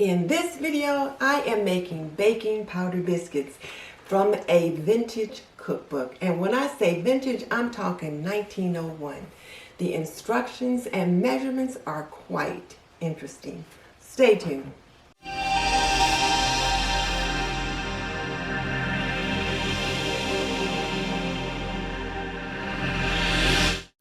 In this video, I am making baking powder biscuits from a vintage cookbook. And when I say vintage, I'm talking 1901. The instructions and measurements are quite interesting. Stay tuned.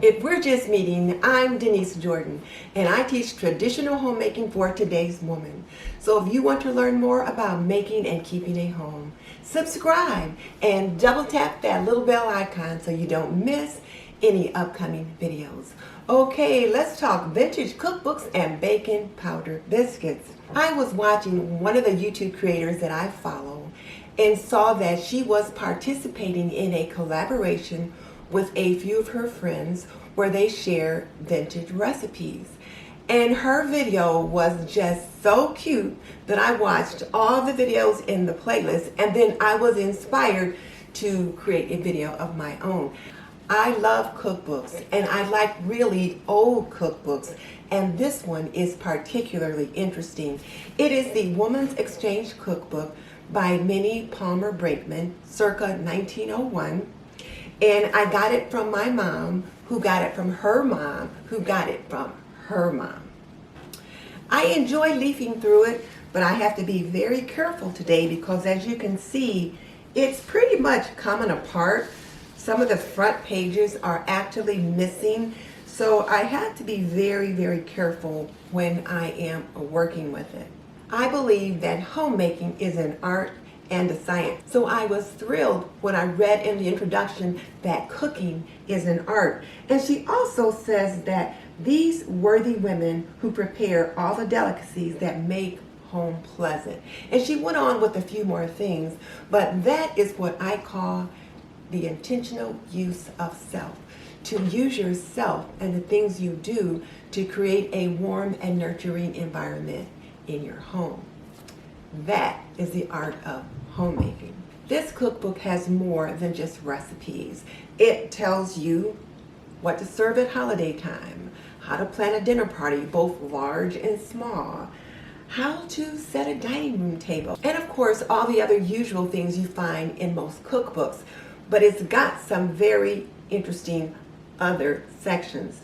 If we're just meeting, I'm Denise Jordan, and I teach traditional homemaking for today's woman. So if you want to learn more about making and keeping a home, subscribe and double tap that little bell icon so you don't miss any upcoming videos. Okay, let's talk vintage cookbooks and baking powder biscuits. I was watching one of the YouTube creators that I follow and saw that she was participating in a collaboration with a few of her friends where they share vintage recipes. And her video was just so cute that I watched all the videos in the playlist, and then I was inspired to create a video of my own. I love cookbooks, and I like really old cookbooks, and this one is particularly interesting. It is the Woman's Exchange Cookbook by Minnie Palmer Brinkman, circa 1901. And I got it from my mom, who got it from her mom, who got it from her mom. I enjoy leafing through it, but I have to be very careful today because, as you can see, it's pretty much coming apart. Some of the front pages are actually missing, so I have to be very, very careful when I am working with it. I believe that homemaking is an art and a science. So I was thrilled when I read in the introduction that cooking is an art. And she also says that these worthy women who prepare all the delicacies that make home pleasant. And she went on with a few more things, but that is what I call the intentional use of self. To use yourself and the things you do to create a warm and nurturing environment in your home. That is the art of homemaking. This cookbook has more than just recipes. It tells you what to serve at holiday time, how to plan a dinner party, both large and small, how to set a dining room table, and of course all the other usual things you find in most cookbooks. But it's got some very interesting other sections.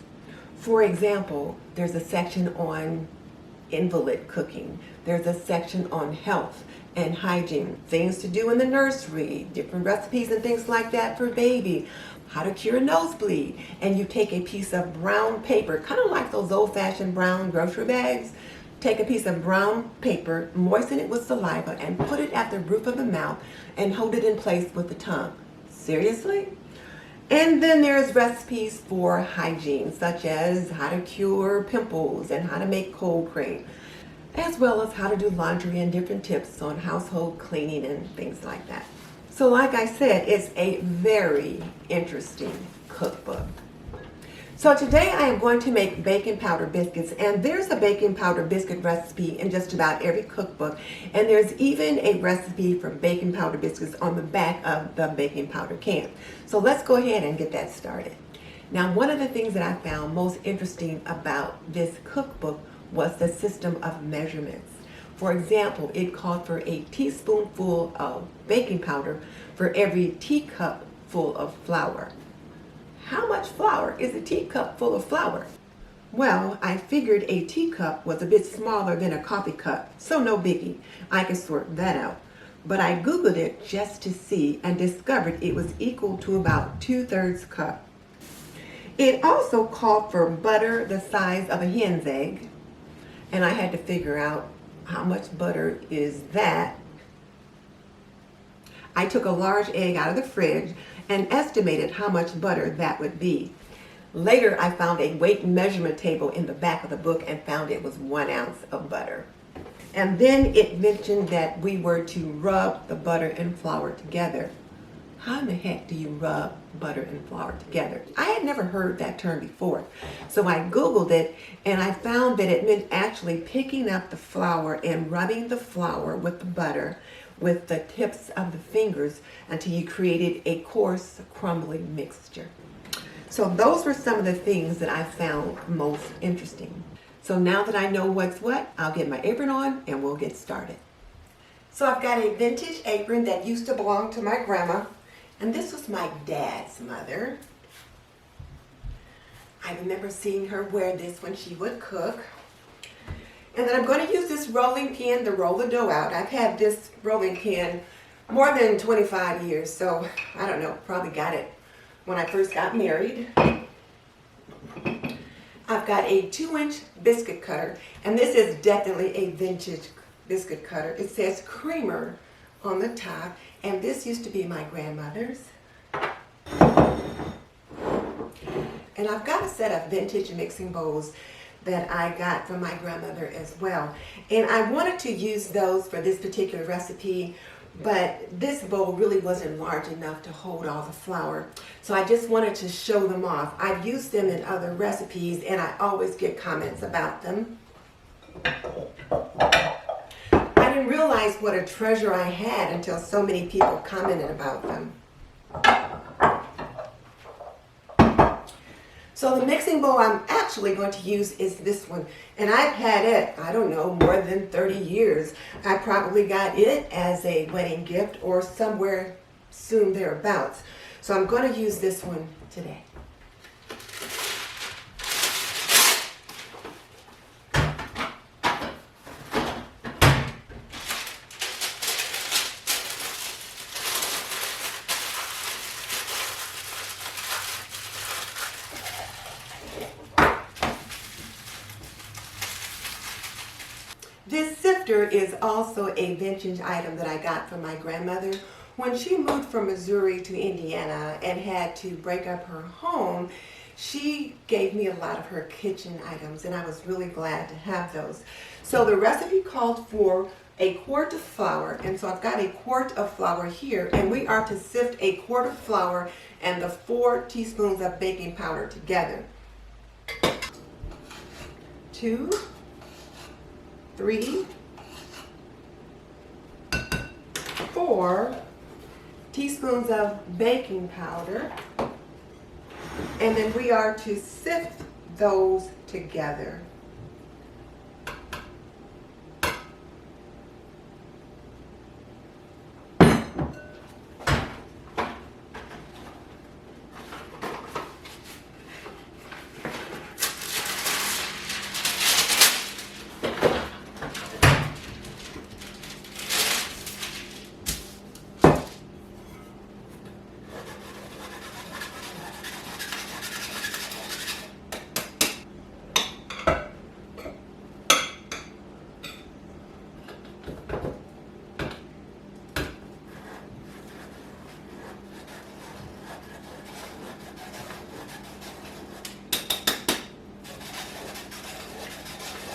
For example, there's a section on invalid cooking. There's a section on health and hygiene, things to do in the nursery, different recipes and things like that for baby, how to cure a nosebleed. And you take a piece of brown paper, kind of like those old-fashioned brown grocery bags. Take a piece of brown paper, moisten it with saliva, and put it at the roof of the mouth and hold it in place with the tongue. Seriously? And then there's recipes for hygiene, such as how to cure pimples and how to make cold cream, as well as how to do laundry and different tips on household cleaning and things like that. So like I said, it's a very interesting cookbook. So today I am going to make baking powder biscuits, and there's a baking powder biscuit recipe in just about every cookbook, and there's even a recipe for baking powder biscuits on the back of the baking powder can. So let's go ahead and get that started. Now, one of the things that I found most interesting about this cookbook was the system of measurements. For example, it called for a teaspoonful of baking powder for every teacup full of flour. How much flour is a teacup full of flour? Well, I figured a teacup was a bit smaller than a coffee cup, so no biggie. I could sort that out. But I Googled it just to see and discovered it was equal to about 2/3 cup. It also called for butter the size of a hen's egg, and I had to figure out how much butter is that. I took a large egg out of the fridge and estimated how much butter that would be. Later, I found a weight measurement table in the back of the book and found it was 1 ounce of butter. And then it mentioned that we were to rub the butter and flour together. How in the heck do you rub butter and flour together? I had never heard that term before. So I Googled it, and I found that it meant actually picking up the flour and rubbing the flour with the butter with the tips of the fingers until you created a coarse, crumbly mixture. So those were some of the things that I found most interesting. So now that I know what's what, I'll get my apron on and we'll get started. So I've got a vintage apron that used to belong to my grandma, and this was my dad's mother. I remember seeing her wear this when she would cook. And then I'm going to use this rolling pin to roll the dough out. I've had this rolling pin more than 25 years, so I don't know, probably got it when I first got married. I've got a 2-inch biscuit cutter, and this is definitely a vintage biscuit cutter. It says creamer on the top, and this used to be my grandmother's. And I've got a set of vintage mixing bowls that I got from my grandmother as well. And I wanted to use those for this particular recipe, but this bowl really wasn't large enough to hold all the flour. So I just wanted to show them off. I've used them in other recipes and I always get comments about them. I didn't realize what a treasure I had until so many people commented about them. So the mixing bowl I'm actually going to use is this one. And I've had it, I don't know, more than 30 years. I probably got it as a wedding gift or somewhere soon thereabouts. So I'm going to use this one today. This sifter is also a vintage item that I got from my grandmother. When she moved from Missouri to Indiana and had to break up her home, she gave me a lot of her kitchen items, and I was really glad to have those. So the recipe called for a quart of flour, and so I've got a quart of flour here, and we are to sift a quart of flour and the 4 teaspoons of baking powder together. 2, 3, 4 teaspoons of baking powder, and then we are to sift those together.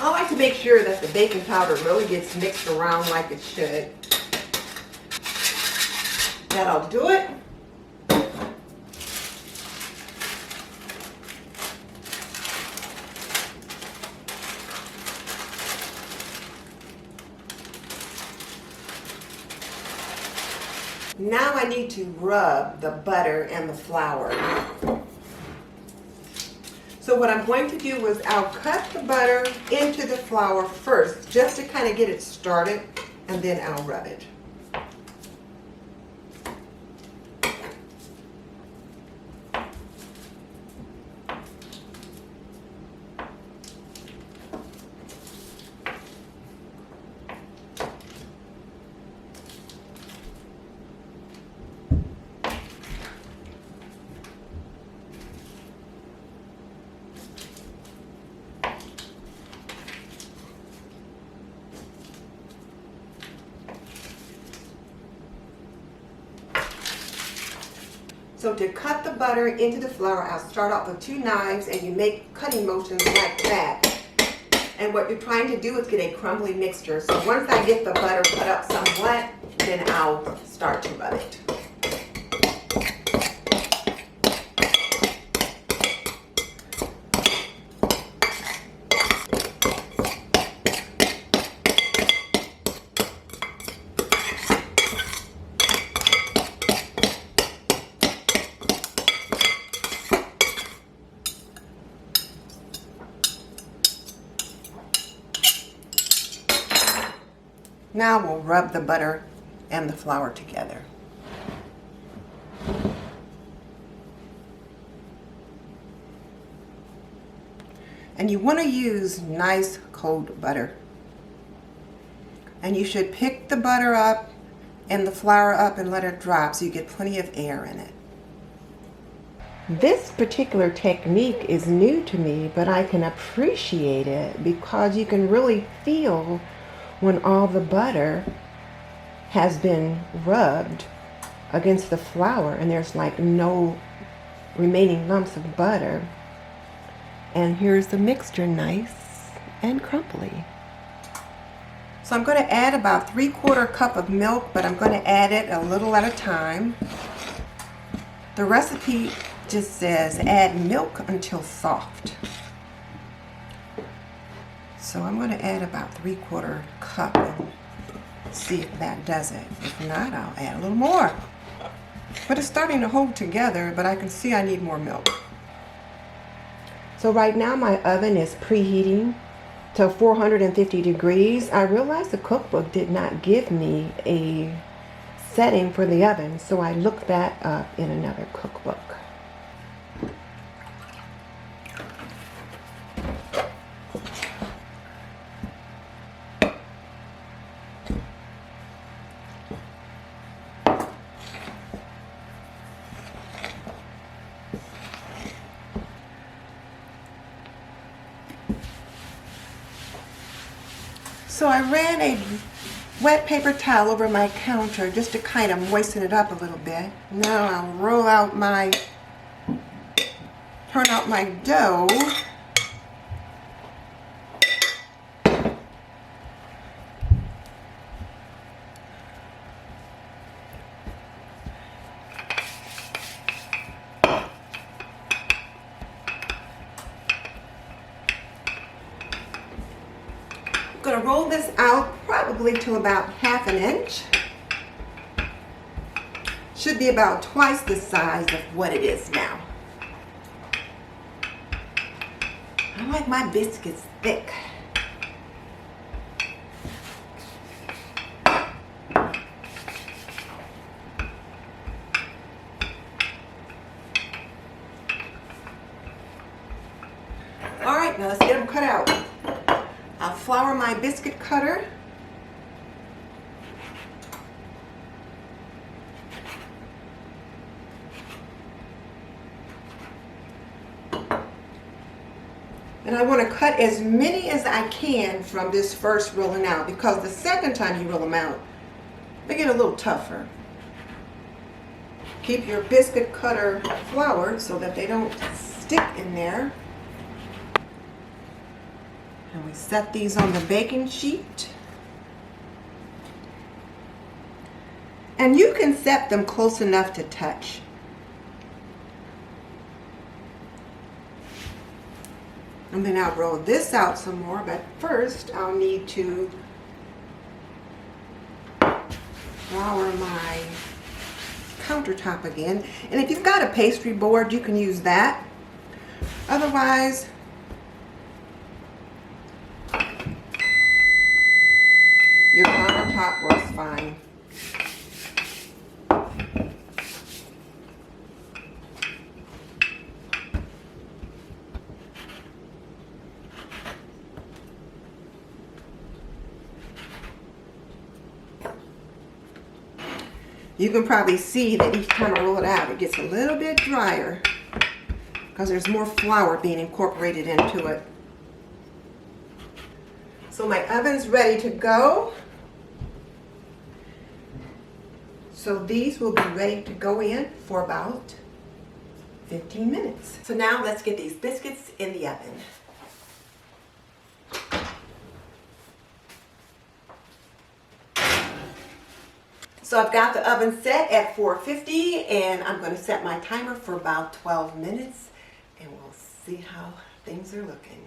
I like to make sure that the baking powder really gets mixed around like it should. That'll do it. Now I need to rub the butter and the flour. So what I'm going to do is I'll cut the butter into the flour first, just to kind of get it started, and then I'll rub it. So to cut the butter into the flour, I'll start off with 2 knives, and you make cutting motions like that. And what you're trying to do is get a crumbly mixture. So once I get the butter cut up somewhat, then I'll start to rub it. Now we'll rub the butter and the flour together. And you want to use nice cold butter. And you should pick the butter up and the flour up and let it drop so you get plenty of air in it. This particular technique is new to me, but I can appreciate it because you can really feel when all the butter has been rubbed against the flour and there's like no remaining lumps of butter. And here's the mixture, nice and crumbly. So I'm going to add about 3/4 cup of milk, but I'm going to add it a little at a time. The recipe just says add milk until soft. So I'm going to add about 3/4 cup and see if that does it. If not, I'll add a little more. But it's starting to hold together, but I can see I need more milk. So right now my oven is preheating to 450 degrees. I realized the cookbook did not give me a setting for the oven, so I looked that up in another cookbook. So I ran a wet paper towel over my counter just to kind of moisten it up a little bit. Now I'll turn out my dough. I'm going to roll this out probably to about 1/2 inch. Should be about twice the size of what it is now. I like my biscuits thick. All right, now let's get them cut out. I'll flour my biscuit cutter. And I want to cut as many as I can from this first rolling out, because the second time you roll them out, they get a little tougher. Keep your biscuit cutter floured so that they don't stick in there. And we set these on the baking sheet. And you can set them close enough to touch. And then I'll roll this out some more, but first I'll need to flour my countertop again. And if you've got a pastry board, you can use that. Otherwise, your countertop works fine. You can probably see that each time I roll it out, it gets a little bit drier because there's more flour being incorporated into it. So my oven's ready to go. So these will be ready to go in for about 15 minutes. So now let's get these biscuits in the oven. So I've got the oven set at 450, and I'm going to set my timer for about 12 minutes, and we'll see how things are looking.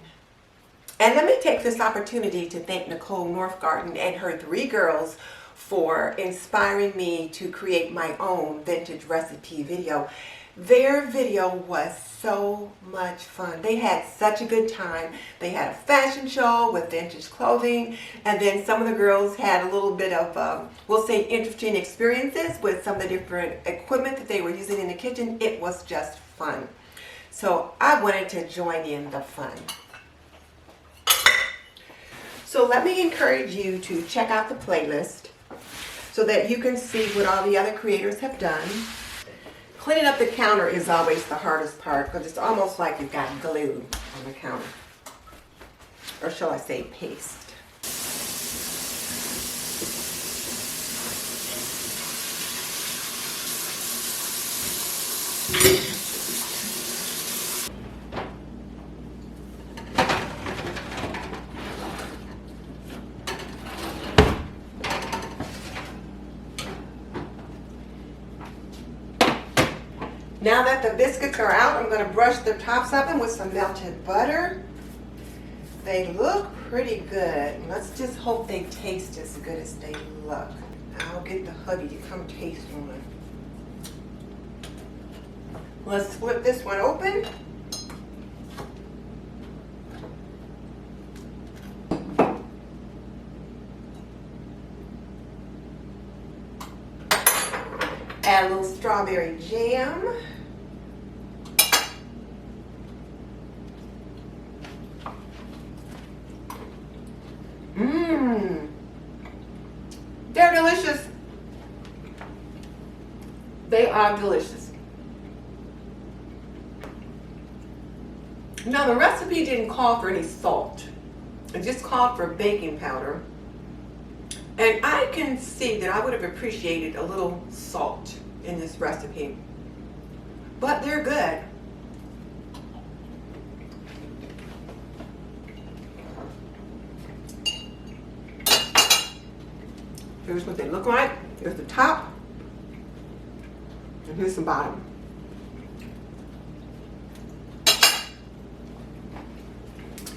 And let me take this opportunity to thank Nicole Northgarden and her 3 girls for inspiring me to create my own vintage recipe video. Their video was so much fun. They had such a good time. They had a fashion show with vintage clothing, and then some of the girls had a little bit of, we'll say, interesting experiences with some of the different equipment that they were using in the kitchen. It was just fun. So I wanted to join in the fun. So let me encourage you to check out the playlist so that you can see what all the other creators have done. Cleaning up the counter is always the hardest part because it's almost like you've got glue on the counter. Or shall I say paste. Now that the biscuits are out, I'm going to brush the tops of them with some melted butter. They look pretty good. Let's just hope they taste as good as they look. I'll get the hubby to come taste one. Let's flip this one open. Add a little strawberry jam. They're delicious. They are delicious. Now the recipe didn't call for any salt. It just called for baking powder. And I can see that I would have appreciated a little salt in this recipe. But they're good. Here's what they look like. Here's the top. And here's the bottom.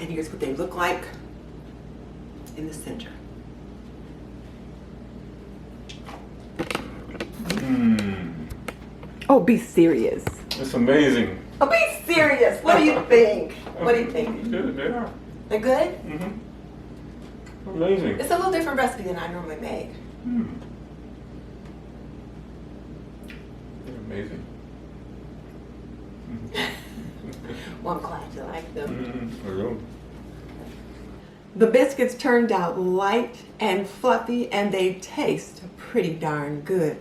And here's what they look like in the center. Oh, be serious. It's amazing. Oh, be serious. What do you think? What do you think? Good, they are. They're good? Mm-hmm. Amazing. It's a little different recipe than I normally make. They're amazing. Well, I'm glad you like them. I do. The biscuits turned out light and fluffy, and they taste pretty darn good.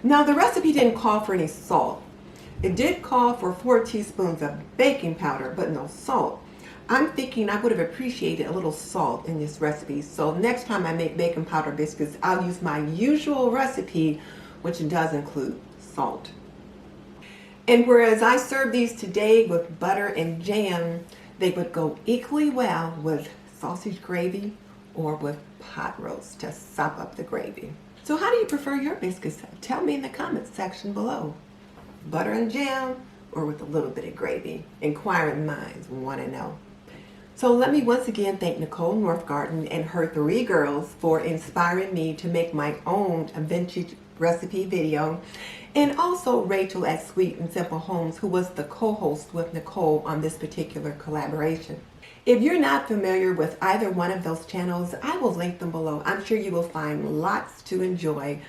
Now, the recipe didn't call for any salt. It did call for 4 teaspoons of baking powder, but no salt. I'm thinking I would have appreciated a little salt in this recipe. So next time I make baking powder biscuits, I'll use my usual recipe, which does include salt. And whereas I serve these today with butter and jam, they would go equally well with sausage gravy or with pot roast to sop up the gravy. So how do you prefer your biscuits? Tell me in the comments section below. Butter and jam or with a little bit of gravy? Inquiring minds want to know. So let me once again thank Nicole Northgarden and her 3 girls for inspiring me to make my own vintage recipe video, and also Rachel at Sweet and Simple Homes, who was the co-host with Nicole on this particular collaboration. If you're not familiar with either one of those channels, I will link them below. I'm sure you will find lots to enjoy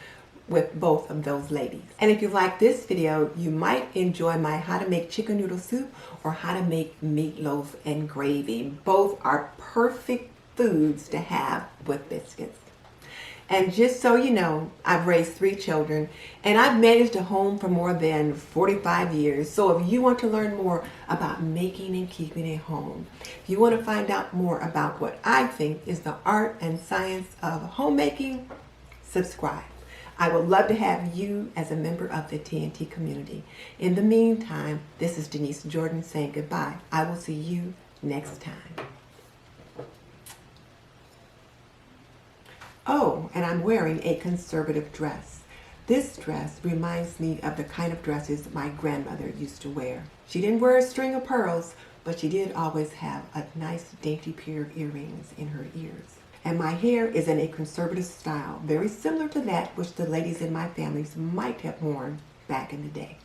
with both of those ladies. And if you like this video, you might enjoy my how to make chicken noodle soup or how to make meatloaf and gravy. Both are perfect foods to have with biscuits. And just so you know, I've raised 3 children and I've managed a home for more than 45 years. So if you want to learn more about making and keeping a home, if you want to find out more about what I think is the art and science of homemaking, subscribe. I would love to have you as a member of the TNT community. In the meantime, this is Denise Jordan saying goodbye. I will see you next time. Oh, and I'm wearing a conservative dress. This dress reminds me of the kind of dresses my grandmother used to wear. She didn't wear a string of pearls, but she did always have a nice dainty pair of earrings in her ears. And my hair is in a conservative style, very similar to that which the ladies in my families might have worn back in the day.